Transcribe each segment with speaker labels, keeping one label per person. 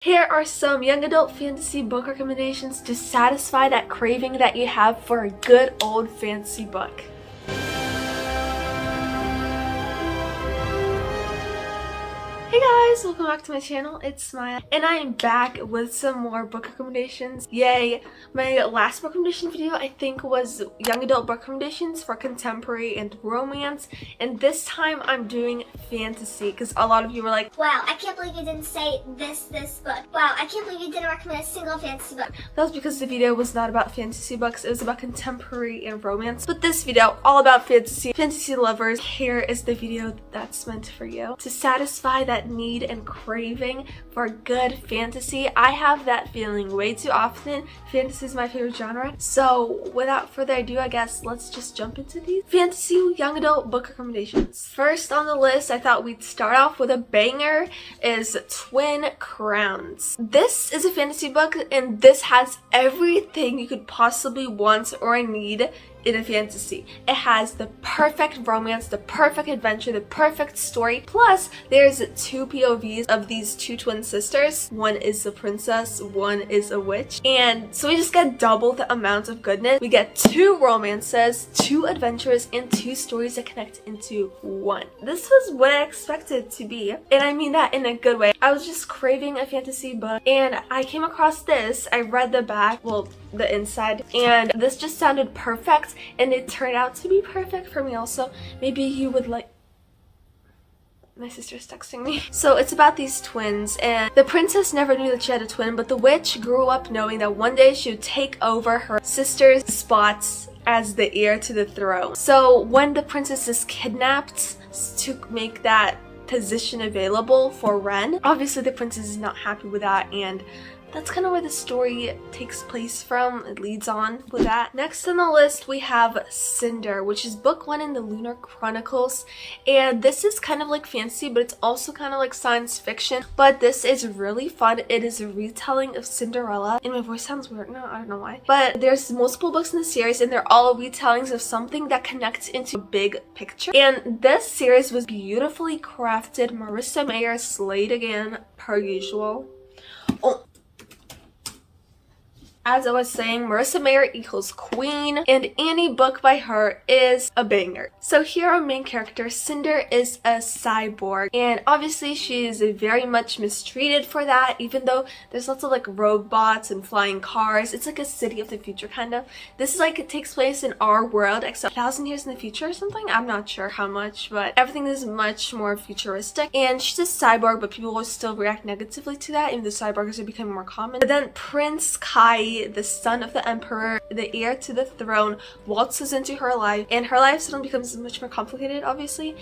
Speaker 1: Here are some young adult fantasy book recommendations to satisfy that craving that you have for a good old fantasy book. Hey guys, welcome back to my channel. It's Smile, and I am back with some more book recommendations. Yay! My last book recommendation video I think was young adult book recommendations for contemporary and romance, and this time I'm doing fantasy because a lot of you were like,
Speaker 2: wow, I can't believe you didn't say this book. Wow, I can't believe you didn't recommend a single fantasy book.
Speaker 1: That was because the video was not about fantasy books, it was about contemporary and romance. But this video, all about fantasy. Fantasy lovers, here is the video that's meant for you. To satisfy that need and craving for good fantasy. I have that feeling way too often. Fantasy is my favorite genre. So without further ado, I guess let's just jump into these fantasy young adult book recommendations. First on the list, I thought we'd start off with a banger, is Twin Crowns. This is a fantasy book and this has everything you could possibly want or need in a fantasy. It has the perfect romance, the perfect adventure, the perfect story. Plus, there's two POVs of these two twin sisters. One is a princess, one is a witch. And so we just get double the amount of goodness. We get two romances, two adventures, and two stories that connect into one. This was what I expected it to be. And I mean that in a good way. I was just craving a fantasy book and I came across this. I read the back, well, the inside, and this just sounded perfect, and it turned out to be perfect for me also. Maybe you would like... My sister's texting me. So it's about these twins, and the princess never knew that she had a twin, but the witch grew up knowing that one day she would take over her sister's spots as the heir to the throne. So when the princess is kidnapped to make that position available for Ren, obviously the princess is not happy with that, and that's kind of where the story takes place from. It leads on with that. Next on the list, we have Cinder, which is book 1 in the Lunar Chronicles. And this is kind of like fantasy, but it's also kind of like science fiction. But this is really fun. It is a retelling of Cinderella. And my voice sounds weird now, I don't know why. But there's multiple books in the series, and they're all retellings of something that connects into a big picture. And this series was beautifully crafted. Marissa Mayer slayed again, per usual. Oh, as I was saying, Marissa Mayer equals queen, and any book by her is a banger. So here our main character, Cinder, is a cyborg, and obviously she is very much mistreated for that, even though there's lots of like robots and flying cars. It's like a city of the future kind of. This is like, it takes place in our world except 1,000 years in the future or something. I'm not sure how much, but everything is much more futuristic. And she's a cyborg, but people will still react negatively to that, even though cyborgs are becoming more common. But then Prince Kai, the son of the emperor, the heir to the throne, waltzes into her life, and her life suddenly becomes much more complicated, obviously.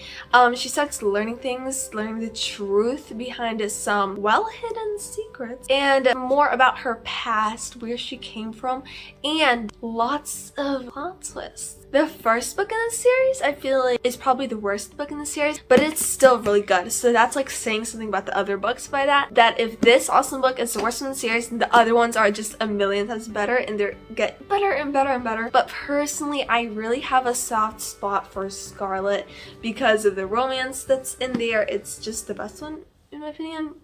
Speaker 1: She starts learning things, learning the truth behind some well-hidden secrets, and more about her past, where she came from, and lots of plot twists. The first book in the series, I feel like, is probably the worst book in the series, but it's still really good. So that's like saying something about the other books by that if this awesome book is the worst in the series, the other ones are just a million times better, and they get better and better and better. But personally, I really have a soft spot for Scarlet because of the romance that's in there. It's just the best one, in my opinion.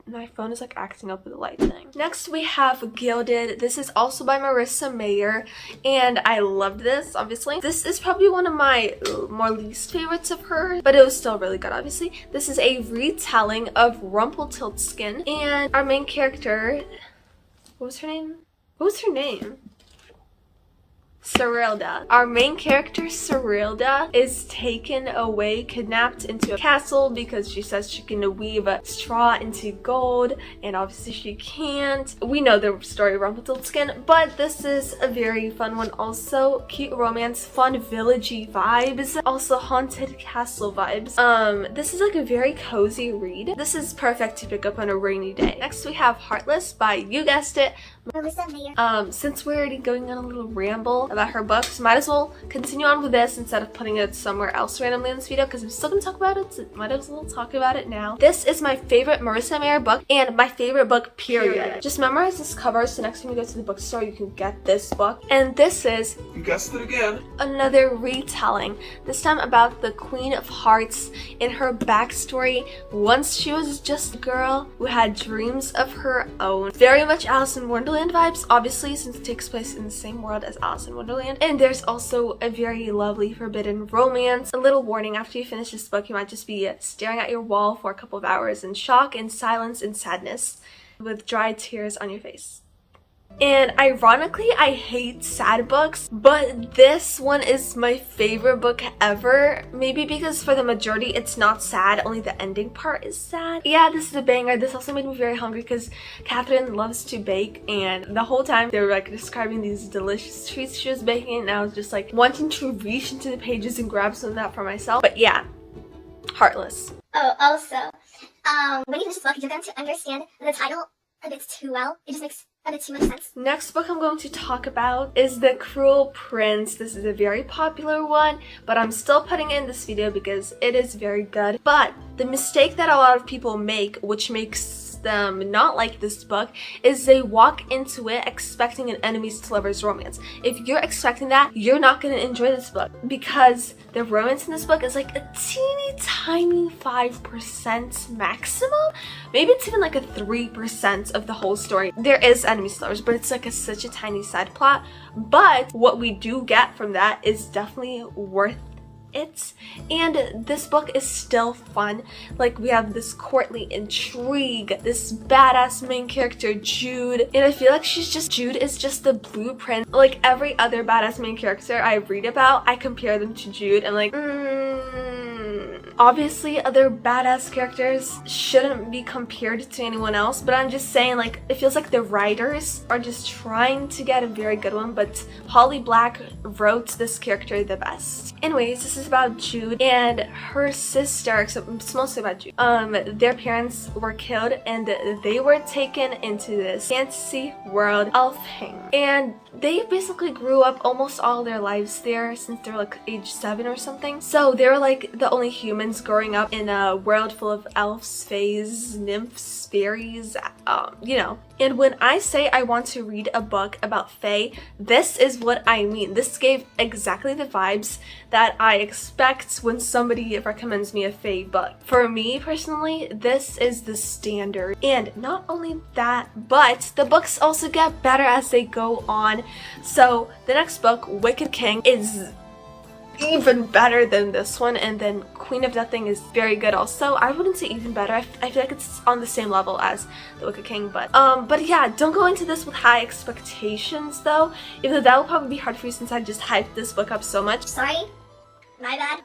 Speaker 1: My phone is like acting up with the light thing. Next we have Gilded. This is also by Marissa Mayer, and I loved this, obviously. This is probably one of my more least favorites of her, but it was still really good, obviously. This is a retelling of Rumpelstiltskin, and our main character, what was her name? Serilda. Our main character, Serilda, is taken away, kidnapped into a castle because she says she can weave straw into gold, and obviously she can't. We know the story of Rumpelstiltskin, but this is a very fun one also. Cute romance, fun villagey vibes, also haunted castle vibes. This is like a very cozy read. This is perfect to pick up on a rainy day. Next we have Heartless by, you guessed it,
Speaker 2: Marissa Mayer.
Speaker 1: Since we're already going on a little ramble, about her books. Might as well continue on with this instead of putting it somewhere else randomly in this video because I'm still gonna talk about it, so might as well talk about it now. This is my favorite Marissa Mayer book and my favorite book, period. Just memorize this cover so next time you go to the bookstore you can get this book. And this is,
Speaker 3: you guessed it again,
Speaker 1: another retelling, this time about the Queen of Hearts and her backstory. Once she was just a girl who had dreams of her own. Very much Alice in Wonderland vibes, obviously, since it takes place in the same world as Alice in Wonderland. And there's also a very lovely forbidden romance. A little warning, after you finish this book, you might just be staring at your wall for a couple of hours in shock and silence and sadness with dry tears on your face. And ironically, I hate sad books, but this one is my favorite book ever. Maybe because for the majority it's not sad, only the ending part is sad. Yeah, this is a banger. This also made me very hungry because Catherine loves to bake, and the whole time they were like describing these delicious treats she was baking, and I was just like wanting to reach into the pages and grab some of that for myself. But yeah, heartless.
Speaker 2: Oh, also, when you finish this book, you're going to understand the title a bit too well. It just makes a bit too much sense.
Speaker 1: Next book I'm going to talk about is The Cruel Prince. This is a very popular one, but I'm still putting it in this video because it is very good. But the mistake that a lot of people make, which makes them not like this book, is they walk into it expecting an enemies to lovers romance. If you're expecting that, you're not going to enjoy this book because the romance in this book is like a teeny tiny 5% maximum. Maybe it's even like a 3% of the whole story. There is enemies to lovers, but it's like such a tiny side plot. But what we do get from that is definitely worth it. And this book is still fun. Like, we have this courtly intrigue, this badass main character Jude, and I feel like Jude is just the blueprint. Like every other badass main character I read about, I compare them to Jude. I'm like, obviously other badass characters shouldn't be compared to anyone else, but I'm just saying, like, it feels like the writers are just trying to get a very good one, but Holly Black wrote this character the best. Anyways, this is about Jude and her sister, except it's mostly about Jude. Their parents were killed and they were taken into this fantasy world, Elfham, and they basically grew up almost all their lives there since they were like age 7 or something. So they were like the only humans growing up in a world full of elves, fays, nymphs, fairies, you know. And when I say I want to read a book about fae, this is what I mean. This gave exactly the vibes that I expect when somebody recommends me a fae book. For me personally, this is the standard. And not only that, but the books also get better as they go on. So the next book, Wicked King, is even better than this one, and then Queen of Nothing is very good also. I wouldn't say even better. I feel like it's on the same level as The Wicked King, but yeah, don't go into this with high expectations though, even though that will probably be hard for you since I just hyped this book up so much.
Speaker 2: Sorry, my bad.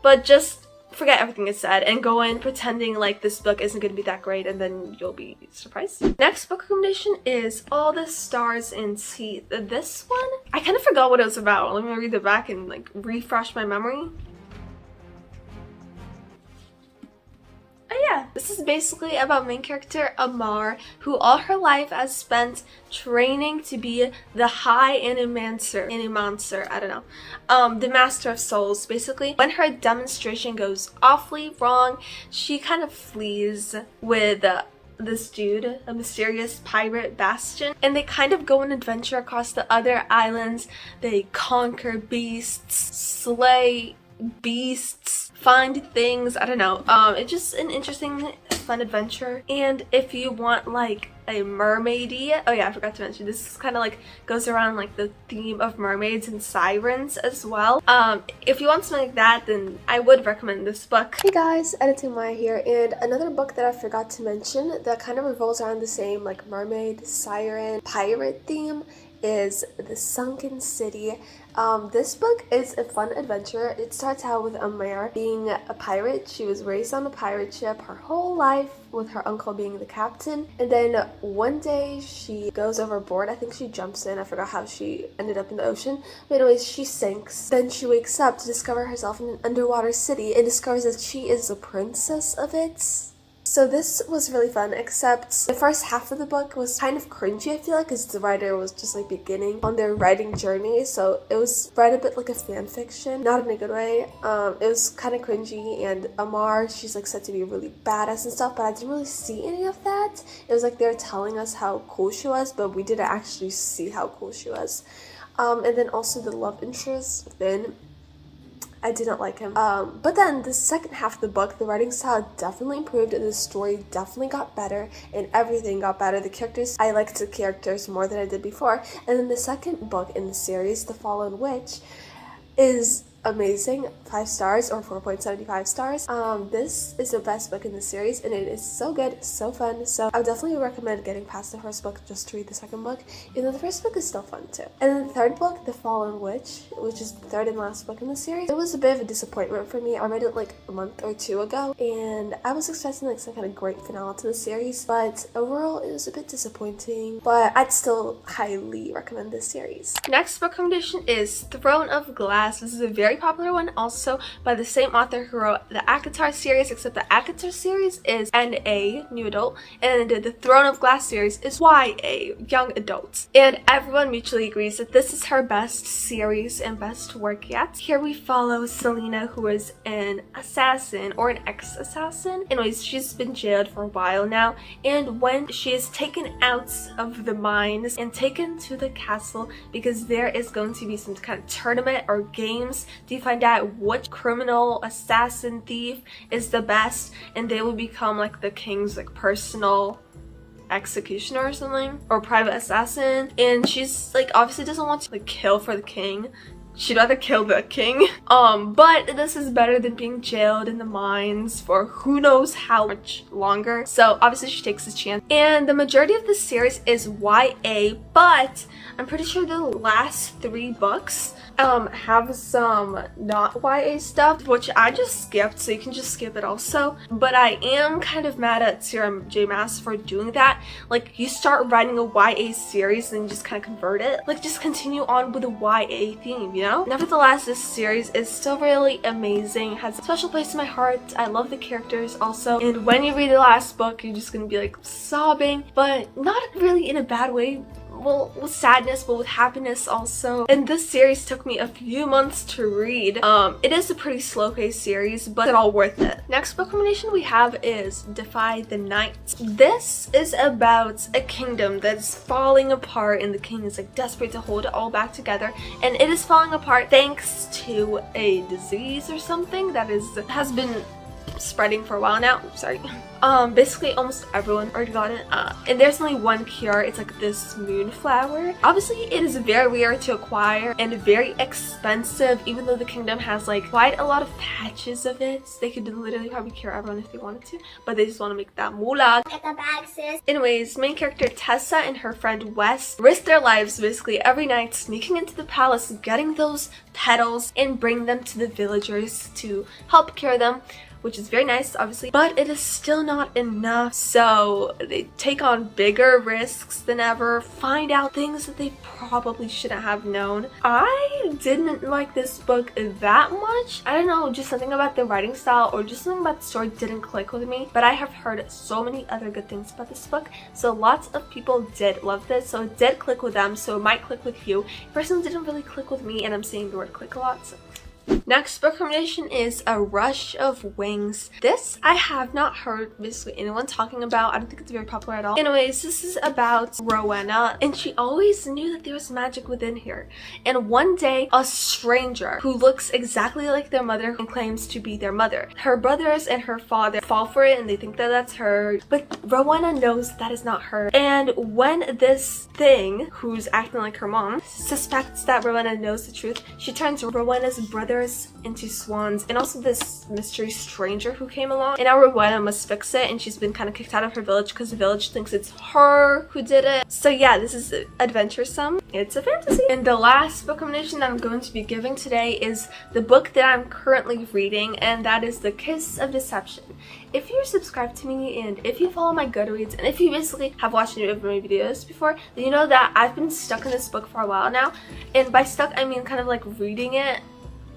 Speaker 1: But just forget everything I said and go in pretending like this book isn't going to be that great, and then you'll be surprised. Next book recommendation is All the Stars in Teeth. This one, I kind of forgot what it was about. Let me read the back and like refresh my memory. Oh yeah, this is basically about main character Amar, who all her life has spent training to be the High Animancer, I don't know, the Master of Souls, basically. When her demonstration goes awfully wrong, she kind of flees with this dude, a mysterious pirate Bastion, and they kind of go on an adventure across the other islands. They conquer beasts, slay beasts, find things, I don't know. It's just an interesting, fun adventure. And if you want like a mermaidy, oh yeah, I forgot to mention, this kind of like goes around like the theme of mermaids and sirens as well. If you want something like that, then I would recommend this book. Hey guys, Editing Maya here, and another book that I forgot to mention that kind of revolves around the same like mermaid, siren, pirate theme is The Sunken City. This book is a fun adventure. It starts out with Amar being a pirate. She was raised on a pirate ship her whole life, with her uncle being the captain, and then one day she goes overboard. I think she jumps in. I forgot how she ended up in the ocean, but anyways, she sinks. Then she wakes up to discover herself in an underwater city and discovers that she is the princess of it. So this was really fun, except the first half of the book was kind of cringy, I feel like, because the writer was just like beginning on their writing journey, so it was read a bit like a fan fiction, not in a good way. It was kind of cringy, and Amar, she's like said to be really badass and stuff, but I didn't really see any of that. It was like they were telling us how cool she was, but we didn't actually see how cool she was. And then also the love interest, Finn, I didn't like him. But then the second half of the book, the writing style definitely improved, and the story definitely got better, and everything got better. The characters, I liked the characters more than I did before. And then the second book in the series, The Fallen Witch, is amazing. 5 stars, or 4.75 stars. This is the best book in the series, and it is so good, so fun. So I would definitely recommend getting past the first book just to read the second book, even though the first book is still fun too. And then the third book, The Fallen Witch, which is the third and last book in the series, it was a bit of a disappointment for me. I read it like a month or two ago, and I was expecting like some kind of great finale to the series, but overall it was a bit disappointing, but I'd still highly recommend this series. Next book recommendation is Throne of Glass. This is a very popular one, also by the same author who wrote the ACOTAR series, except the ACOTAR series is NA, new adult, and the Throne of Glass series is YA, young adults. And everyone mutually agrees that this is her best series and best work yet. Here we follow Selena, who is an assassin or an ex-assassin. Anyways, she's been jailed for a while now, and when she is taken out of the mines and taken to the castle because there is going to be some kind of tournament or games to find out which criminal, assassin, thief is the best, and they will become like the king's like personal executioner or something, or private assassin. And she's like obviously doesn't want to like kill for the king. She'd rather kill the king. But this is better than being jailed in the mines for who knows how much longer. So obviously she takes this chance. And the majority of the series is YA, but I'm pretty sure the last 3 books have some not YA stuff, which I just skipped, so you can just skip it also. But I am kind of mad at Sarah J. Maas for doing that. Like, you start writing a YA series and you just kind of convert it. Like, just continue on with a YA theme, you know? Nevertheless, this series is still really amazing. It has a special place in my heart. I love the characters also. And when you read the last book, you're just gonna be like sobbing, but not really in a bad way. Well, with sadness, but with happiness also. And this series took me a few months to read. It is a pretty slow-paced series, but it's all worth it. Next book recommendation we have is Defy the Night. This is about a kingdom that's falling apart, and the king is like desperate to hold it all back together, and it is falling apart thanks to a disease or something that has been spreading for a while now. Sorry. Basically almost everyone already got it, and there's only one cure. It's like this moonflower. Obviously it is very rare to acquire and very expensive, even though the kingdom has like quite a lot of patches of it. They could literally probably cure everyone if they wanted to, but they just want to make that moolah.
Speaker 2: Get the bag, sis.
Speaker 1: Anyways, main character Tessa and her friend Wes risk their lives basically every night sneaking into the palace, getting those petals and bring them to the villagers to help cure them, which is very nice obviously, but it is still not enough. So they take on bigger risks than ever, find out things that they probably shouldn't have known. I didn't like this book that much. I don't know, just something about the writing style or just something about the story didn't click with me, but I have heard so many other good things about this book, so lots of people did love this, so it did click with them, so it might click with you. Personally, didn't really click with me, and I'm saying the word click a lot, so. Next book recommendation is A Rush of Wings. This I have not heard basically anyone talking about. I don't think it's very popular at all. Anyways, this is about Rowena, and she always knew that there was magic within her. And one day, a stranger who looks exactly like their mother and claims to be their mother. Her brothers and her father fall for it and they think that that's her, but Rowena knows that is not her. And when this thing, who's acting like her mom, suspects that Rowena knows the truth, she turns Rowena's brothers into swans, and also this mystery stranger who came along, and now Rowena must fix it, and she's been kind of kicked out of her village because the village thinks it's her who did it. So yeah, this is adventuresome. It's a fantasy. And the last book recommendation that I'm going to be giving today is the book that I'm currently reading, and that is The Kiss of Deception. If you're subscribed to me, and if you follow my Goodreads, and if you basically have watched any of my videos before, then you know that I've been stuck in this book for a while now. And by stuck, I mean kind of like reading it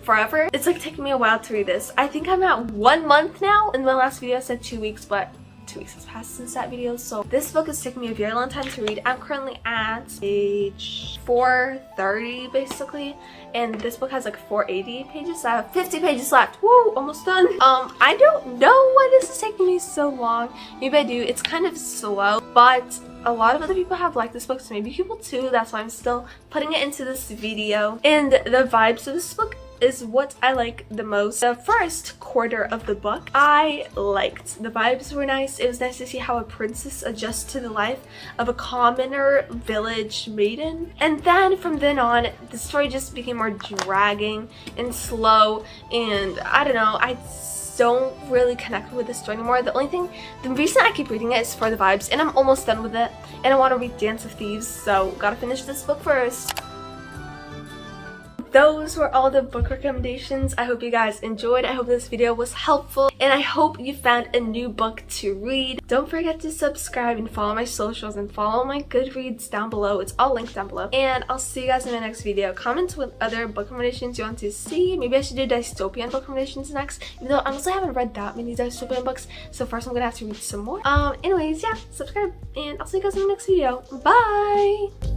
Speaker 1: forever. It's like taking me a while to read this. I think I'm at 1 month now. In my last video I said 2 weeks, but 2 weeks has passed since that video. So this book is taking me a very long time to read. I'm currently at page 430 basically, and this book has like 480 pages. I have 50 pages left. Woo, almost done. I don't know why this is taking me so long. Maybe I do. It's kind of slow, but a lot of other people have liked this book, so maybe you will too. That's why I'm still putting it into this video. And the vibes of this book is what I like the most. The first quarter of the book I liked. The vibes were nice. It was nice to see how a princess adjusts to the life of a commoner village maiden. And then from then on, the story just became more dragging and slow, and I don't know, I don't really connect with the story anymore. The reason I keep reading it is for the vibes, and I'm almost done with it, and I want to read Dance of Thieves, so gotta finish this book first. Those were all the book recommendations. I hope you guys enjoyed. I hope this video was helpful, and I hope you found a new book to read. Don't forget to subscribe and follow my socials and follow my Goodreads down below. It's all linked down below. And I'll see you guys in my next video. Comment what other book recommendations you want to see. Maybe I should do dystopian book recommendations next, even though I honestly haven't read that many dystopian books. So first I'm gonna have to read some more. Anyways, yeah, subscribe, and I'll see you guys in the next video. Bye!